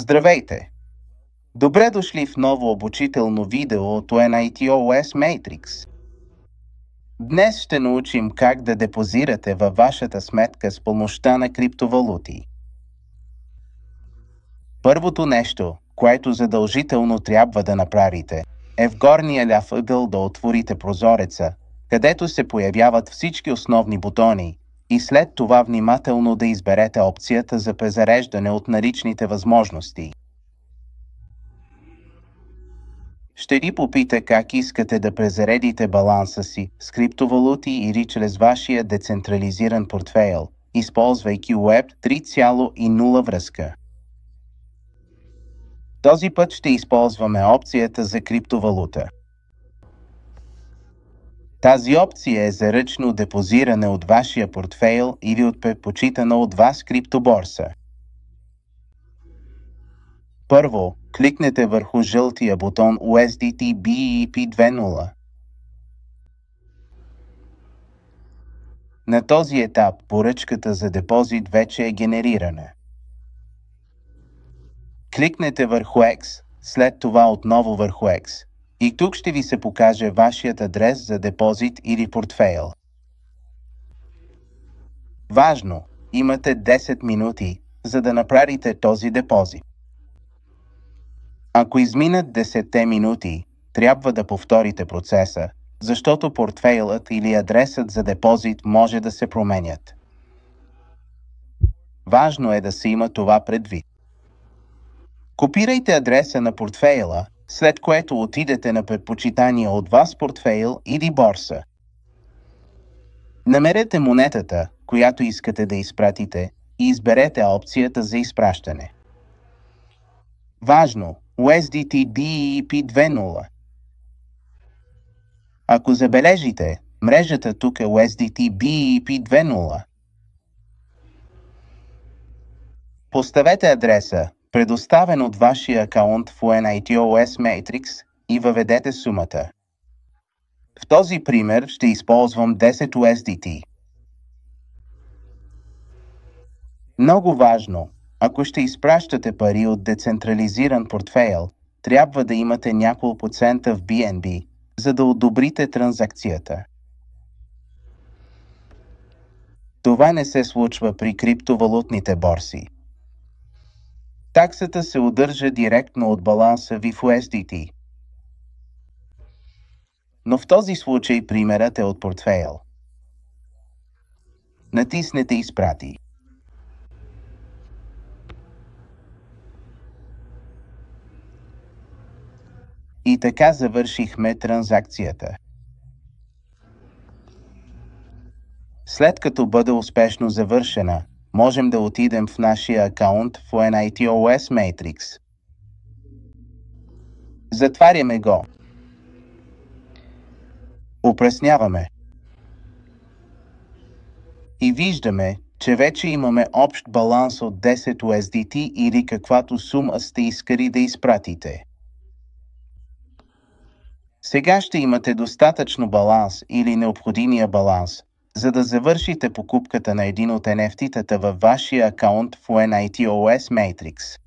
Здравейте! Добре дошли в ново обучително видео от NITOS Matrix. Днес ще научим как да депозирате във вашата сметка с помощта на криптовалути. Първото нещо, което задължително трябва да направите, е в горния ляв ъгъл да отворите прозореца, където се появяват всички основни бутони, и след това внимателно да изберете опцията за презареждане от наличните възможности. Ще ви попита как искате да презаредите баланса си с криптовалути или чрез вашия децентрализиран портфейл, използвайки Web 3.0 връзка. Този път ще използваме опцията за криптовалута. Тази опция е за ръчно депозиране от вашия портфейл или от предпочитана от вас криптоборса. Първо, кликнете върху жълтия бутон USDT BEP 2.0. На този етап поръчката за депозит вече е генерирана. Кликнете върху X, след това отново върху X. И тук ще ви се покаже вашият адрес за депозит или портфейл. Важно! Имате 10 минути, за да направите този депозит. Ако изминат 10 минути, трябва да повторите процеса, защото портфейлът или адресът за депозит може да се променят. Важно е да се има това предвид. Копирайте адреса на портфейла, след което отидете на предпочитания от вас портфейл или борса. Намерете монетата, която искате да изпратите, и изберете опцията за изпращане. Важно! USDT BEP 2.0. Ако забележите, мрежата тук е USDT BEP 2.0. Поставете адреса, предоставен от вашия акаунт в NITOS Matrix, и въведете сумата. В този пример ще използвам 10 USDT. Много важно! Ако ще изпращате пари от децентрализиран портфейл, трябва да имате няколко цента в BNB, за да одобрите транзакцията. Това не се случва при криптовалутните борси. Таксата се удържа директно от баланса ви в USDT. Но в този случай примерът е от портфейл. Натиснете Изпрати. И така завършихме транзакцията. След като бъде успешно завършена, можем да отидем в нашия акаунт в NITOS Matrix. Затваряме го. Опресняваме. И виждаме, че вече имаме общ баланс от 10 USDT или каквато сума сте искали да изпратите. Сега ще имате достатъчно баланс или необходимия баланс, за да завършите покупката на един от NFT-тата във вашия акаунт в NITOS Matrix.